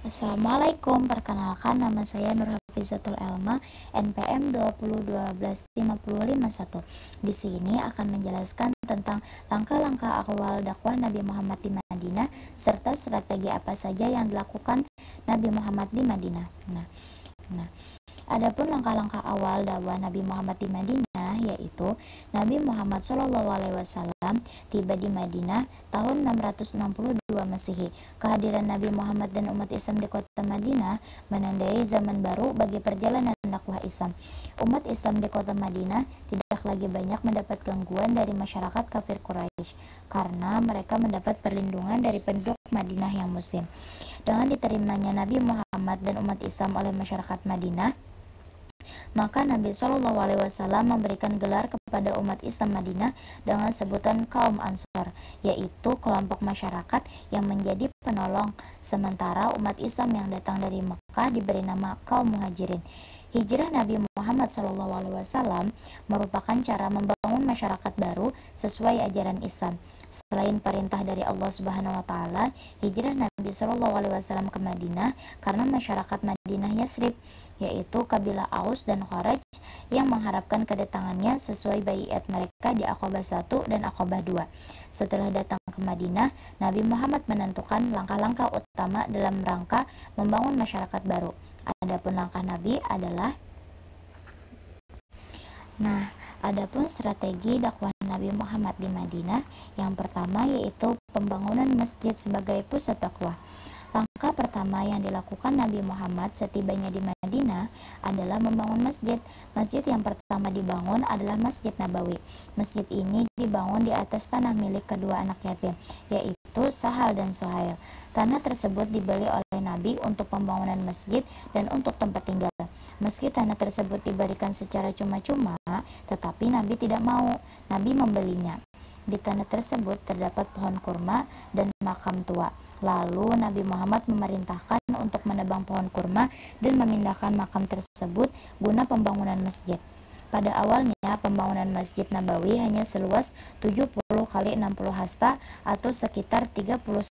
Assalamualaikum, perkenalkan nama saya Nur Hafizatul Elma, NPM 2012551. Di sini akan menjelaskan tentang langkah-langkah awal dakwah Nabi Muhammad di Madinah serta strategi apa saja yang dilakukan Nabi Muhammad di Madinah. Nah, Adapun langkah-langkah awal dakwah Nabi Muhammad di Madinah, yaitu Nabi Muhammad SAW tiba di Madinah tahun 662 Masehi. Kehadiran Nabi Muhammad dan umat Islam di kota Madinah menandai zaman baru bagi perjalanan dakwah Islam. Umat Islam di kota Madinah tidak lagi banyak mendapat gangguan dari masyarakat kafir Quraisy karena mereka mendapat perlindungan dari penduduk Madinah yang muslim. Dengan diterimanya Nabi Muhammad dan umat Islam oleh masyarakat Madinah, maka Nabi SAW memberikan gelar kepada umat Islam Madinah dengan sebutan kaum Ansor, yaitu kelompok masyarakat yang menjadi penolong, sementara umat Islam yang datang dari Mekah diberi nama kaum Muhajirin. Hijrah Nabi Muhammad SAW merupakan cara membangun masyarakat baru sesuai ajaran Islam. Selain perintah dari Allah Subhanahu wa taala, hijrah Nabi SAW ke Madinah karena masyarakat Madinah Yasrib, yaitu kabilah Aus dan Kharaj, yang mengharapkan kedatangannya sesuai baiat mereka di Aqabah 1 dan Aqabah 2. Setelah datang ke Madinah, Nabi Muhammad menentukan langkah-langkah utama dalam rangka membangun masyarakat baru. Adapun langkah Nabi adalah Adapun strategi dakwah Nabi Muhammad di Madinah, yang pertama yaitu pembangunan masjid sebagai pusat dakwah. Langkah pertama yang dilakukan Nabi Muhammad setibanya di Madinah adalah membangun masjid. Masjid yang pertama dibangun adalah Masjid Nabawi. Masjid ini dibangun di atas tanah milik kedua anak yatim, yaitu Sahal dan Suhail. Tanah tersebut dibeli oleh Nabi untuk pembangunan masjid dan untuk tempat tinggal. Meski tanah tersebut diberikan secara cuma-cuma, tetapi Nabi tidak mau. Nabi membelinya. Di tanah tersebut terdapat pohon kurma dan makam tua. Lalu Nabi Muhammad memerintahkan untuk menebang pohon kurma dan memindahkan makam tersebut guna pembangunan masjid. Pada awalnya, pembangunan Masjid Nabawi hanya seluas 70 kali 60 hasta atau sekitar 31,5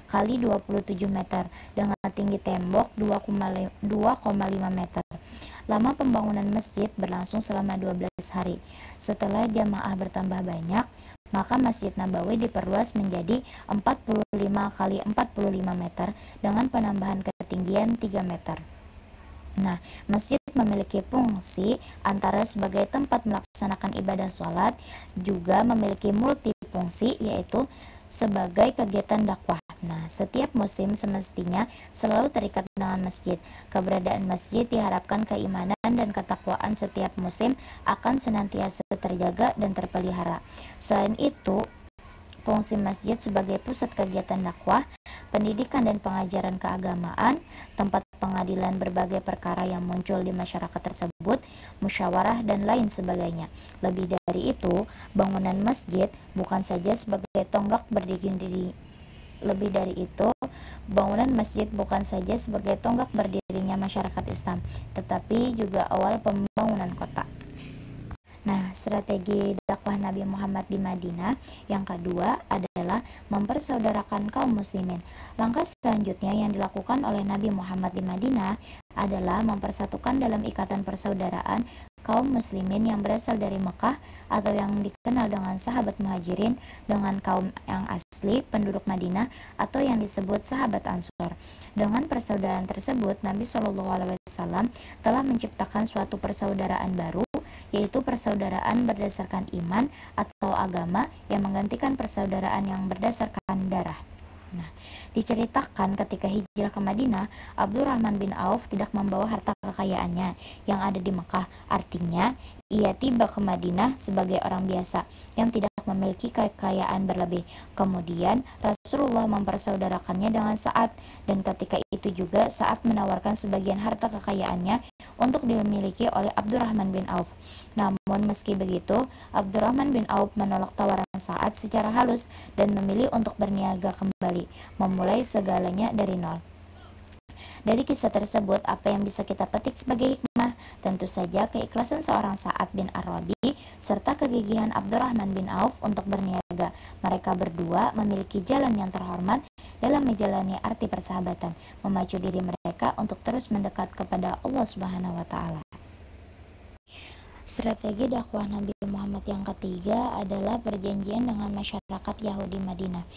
kali 27 meter dengan tinggi tembok 2,5 meter. Lama pembangunan masjid berlangsung selama 12 hari. Setelah jamaah bertambah banyak, maka Masjid Nabawi diperluas menjadi 45 kali 45 meter dengan penambahan ketinggian 3 meter. Masjid memiliki fungsi antara sebagai tempat melaksanakan ibadah sholat, juga memiliki multifungsi yaitu sebagai kegiatan dakwah. Setiap muslim semestinya selalu terikat dengan masjid. Keberadaan masjid diharapkan keimanan dan ketakwaan setiap muslim akan senantiasa terjaga dan terpelihara. Selain itu, fungsi masjid sebagai pusat kegiatan dakwah, pendidikan dan pengajaran keagamaan, tempat pengadilan berbagai perkara yang muncul di masyarakat tersebut, musyawarah dan lain sebagainya. Lebih dari itu, bangunan masjid bukan saja sebagai tonggak berdirinya masyarakat Islam, tetapi juga awal pembangunan kota. Strategi dakwah Nabi Muhammad di Madinah yang kedua adalah mempersaudarakan kaum muslimin. Langkah selanjutnya yang dilakukan oleh Nabi Muhammad di Madinah adalah mempersatukan dalam ikatan persaudaraan kaum muslimin yang berasal dari Mekah atau yang dikenal dengan sahabat Muhajirin dengan kaum yang asli penduduk Madinah atau yang disebut sahabat Ansor. Dengan persaudaraan tersebut, Nabi SAW telah menciptakan suatu persaudaraan baru, yaitu persaudaraan berdasarkan iman atau agama yang menggantikan persaudaraan yang berdasarkan darah. Diceritakan ketika hijrah ke Madinah, Abdurrahman bin Auf tidak membawa harta kekayaannya yang ada di Mekah. Artinya, ia tiba ke Madinah sebagai orang biasa yang tidak memiliki kekayaan berlebih. Kemudian Rasulullah mempersaudarakannya dengan Sa'ad, dan ketika itu juga Sa'ad menawarkan sebagian harta kekayaannya untuk dimiliki oleh Abdurrahman bin Auf. Namun meski begitu, Abdurrahman bin Auf menolak tawaran Sa'ad secara halus dan memilih untuk berniaga kembali, memulai segalanya dari nol. Dari kisah tersebut, apa yang bisa kita petik sebagai hikmah? Tentu saja keikhlasan seorang Sa'ad bin Ar-Rabi serta kegigihan Abdurrahman bin Auf untuk berniaga. Mereka berdua memiliki jalan yang terhormat dalam menjalani arti persahabatan, memacu diri mereka untuk terus mendekat kepada Allah Subhanahu wa taala. Strategi dakwah Nabi Muhammad yang ketiga adalah perjanjian dengan masyarakat Yahudi Madinah.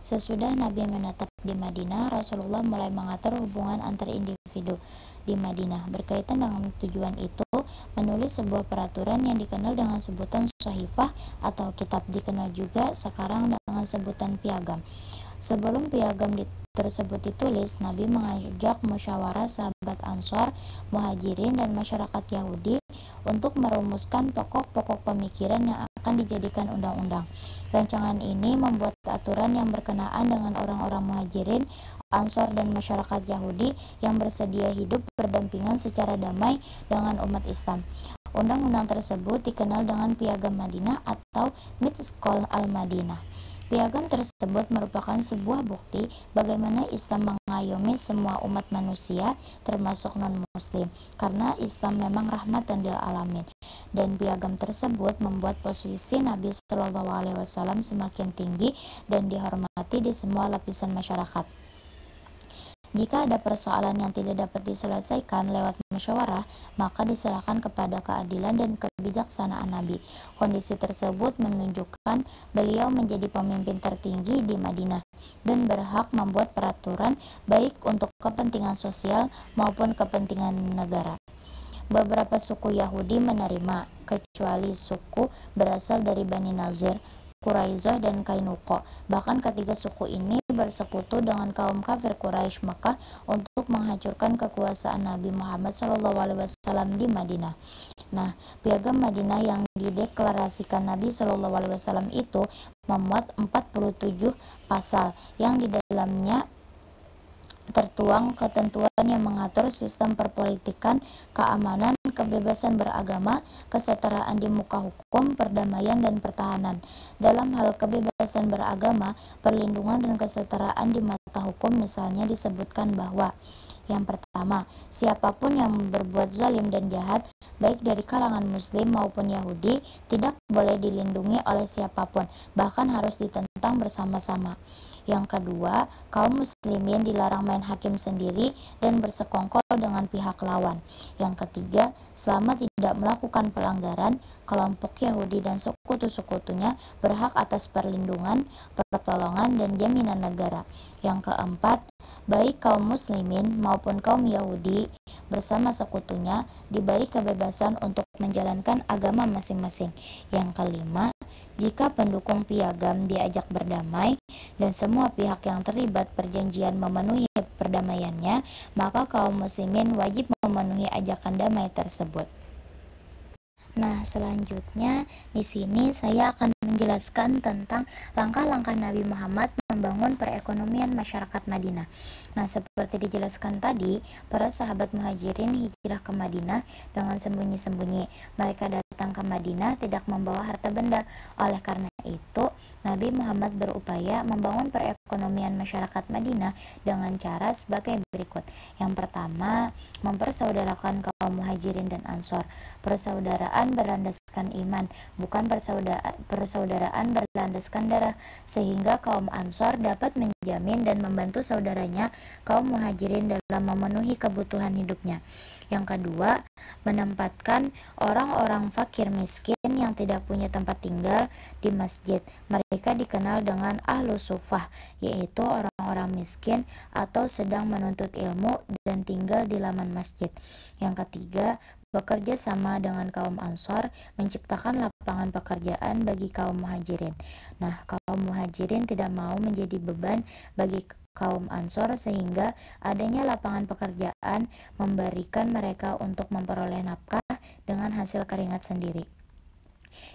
Sesudah Nabi menetap di Madinah, Rasulullah mulai mengatur hubungan antar individu di Madinah. Berkaitan dengan tujuan itu, menulis sebuah peraturan yang dikenal dengan sebutan Shahifah atau kitab, dikenal juga sekarang dengan sebutan piagam. Sebelum piagam tersebut ditulis, Nabi mengajak musyawarah sahabat Ansor, Muhajirin, dan masyarakat Yahudi untuk merumuskan pokok-pokok pemikiran yang akan dijadikan undang-undang. Rancangan ini membuat aturan yang berkenaan dengan orang-orang Muhajirin, Ansor, dan masyarakat Yahudi yang bersedia hidup berdampingan secara damai dengan umat Islam. Undang-undang tersebut dikenal dengan Piagam Madinah atau Mitsqol al-Madinah. Piagam tersebut merupakan sebuah bukti bagaimana Islam mengayomi semua umat manusia, termasuk non-muslim, karena Islam memang rahmatan lil alamin. Dan piagam tersebut membuat posisi Nabi Shallallahu Alaihi Wasallam semakin tinggi dan dihormati di semua lapisan masyarakat. Jika ada persoalan yang tidak dapat diselesaikan lewat musyawarah, maka diserahkan kepada keadilan dan kebijaksanaan Nabi. Kondisi tersebut menunjukkan beliau menjadi pemimpin tertinggi di Madinah dan berhak membuat peraturan baik untuk kepentingan sosial maupun kepentingan negara. Beberapa suku Yahudi menerima, kecuali suku berasal dari Bani Nazir, Quraisyah, dan Kainuqa. Bahkan ketiga suku ini bersekutu dengan kaum kafir Quraisy Makkah untuk menghancurkan kekuasaan Nabi Muhammad SAW di Madinah. Nah, piagam Madinah yang dideklarasikan Nabi SAW itu memuat 47 pasal yang di dalamnya tertuang ketentuan yang mengatur sistem perpolitikan, keamanan, kebebasan beragama, kesetaraan di muka hukum, perdamaian, dan pertahanan. Dalam hal kebebasan beragama, perlindungan, dan kesetaraan di mata hukum misalnya disebutkan bahwa yang pertama, siapapun yang berbuat zalim dan jahat, baik dari kalangan muslim maupun Yahudi, tidak boleh dilindungi oleh siapapun, bahkan harus ditentang bersama-sama. Yang kedua, kaum muslimin dilarang main hakim sendiri dan bersekongkol dengan pihak lawan. Yang ketiga, selama tidak melakukan pelanggaran, kelompok Yahudi dan sekutu-sekutunya berhak atas perlindungan, pertolongan, dan jaminan negara. Yang keempat, baik kaum muslimin maupun kaum Yahudi bersama sekutunya diberi kebebasan untuk menjalankan agama masing-masing. Yang kelima, jika pendukung piagam diajak berdamai dan semua pihak yang terlibat perjanjian memenuhi perdamaiannya, maka kaum muslimin wajib memenuhi ajakan damai tersebut. Nah, selanjutnya di sini saya akan menjelaskan tentang langkah-langkah Nabi Muhammad membangun perekonomian masyarakat Madinah. Nah, seperti dijelaskan tadi, para sahabat Muhajirin hijrah ke Madinah dengan sembunyi-sembunyi. Mereka datang ke Madinah tidak membawa harta benda. Oleh karena itu, Nabi Muhammad berupaya membangun perekonomian masyarakat Madinah dengan cara sebagai berikut. Yang pertama, mempersaudarakan kaum Muhajirin dan Ansor. Persaudaraan berlandaskan iman, bukan persaudaraan berlandaskan darah, sehingga kaum Ansor dapat menjamin dan membantu saudaranya kaum Muhajirin dalam memenuhi kebutuhan hidupnya. Yang kedua, menempatkan orang-orang fakir miskin yang tidak punya tempat tinggal di masjid. Mereka dikenal dengan ahlu sufah, yaitu orang-orang miskin atau sedang menuntut ilmu dan tinggal di laman masjid. Yang ketiga, bekerja sama dengan kaum Ansor menciptakan lapangan pekerjaan bagi kaum Muhajirin. Nah, kaum Muhajirin tidak mau menjadi beban bagi kaum Ansor, sehingga adanya lapangan pekerjaan memberikan mereka untuk memperoleh nafkah dengan hasil keringat sendiri.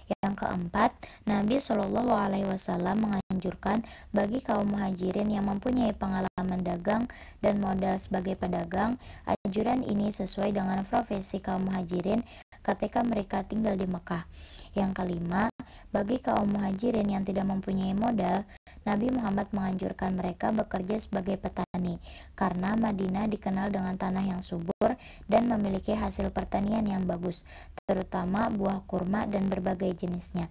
Yang keempat, Nabi Shallallahu Alaihi Wasallam menganjurkan bagi kaum Muhajirin yang mempunyai pengalaman dagang dan modal sebagai pedagang. Anjuran ini sesuai dengan profesi kaum Muhajirin ketika mereka tinggal di Mekah. Yang kelima, bagi kaum Muhajirin yang tidak mempunyai modal, Nabi Muhammad menganjurkan mereka bekerja sebagai petani, karena Madinah dikenal dengan tanah yang subur dan memiliki hasil pertanian yang bagus, terutama buah kurma dan berbagai berbagai jenisnya.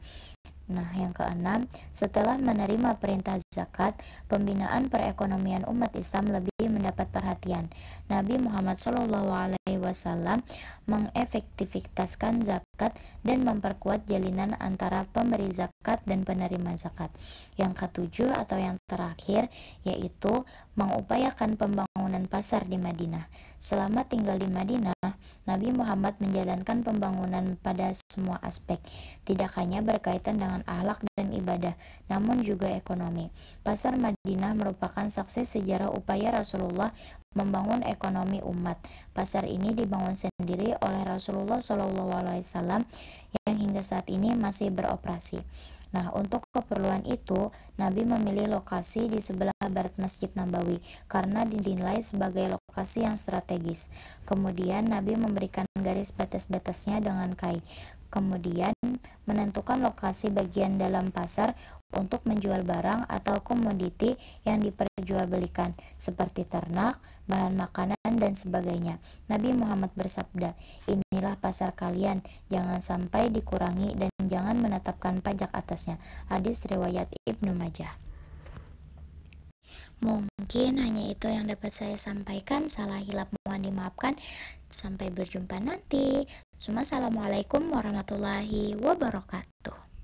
Nah, yang keenam, setelah menerima perintah zakat, pembinaan perekonomian umat Islam lebih mendapat perhatian. Nabi Muhammad SAW mengefektivitaskan zakat dan memperkuat jalinan antara pemberi zakat dan penerima zakat. Yang ketujuh atau yang terakhir, yaitu mengupayakan pembangunan pasar di Madinah. Selama tinggal di Madinah, Nabi Muhammad menjalankan pembangunan pada semua aspek, tidak hanya berkaitan dengan akhlak dan ibadah, namun juga ekonomi. Pasar Madinah merupakan saksi sejarah upaya Rasulullah membangun ekonomi umat. Pasar ini dibangun sendiri oleh Rasulullah SAW yang hingga saat ini masih beroperasi. Nah, untuk keperluan itu, Nabi memilih lokasi di sebelah barat Masjid Nabawi karena dinilai sebagai lokasi yang strategis. Kemudian, Nabi memberikan garis batas-batasnya dengan kai. Kemudian, menentukan lokasi bagian dalam pasar untuk menjual barang atau komoditi yang diperjualbelikan, seperti ternak, bahan makanan, dan sebagainya. Nabi Muhammad bersabda, "Inilah pasar kalian, jangan sampai dikurangi dan jangan menetapkan pajak atasnya." Hadis riwayat Ibnu Majah. Mungkin hanya itu yang dapat saya sampaikan. Salah hilap mohon dimaafkan. Sampai berjumpa nanti. Assalamualaikum warahmatullahi wabarakatuh.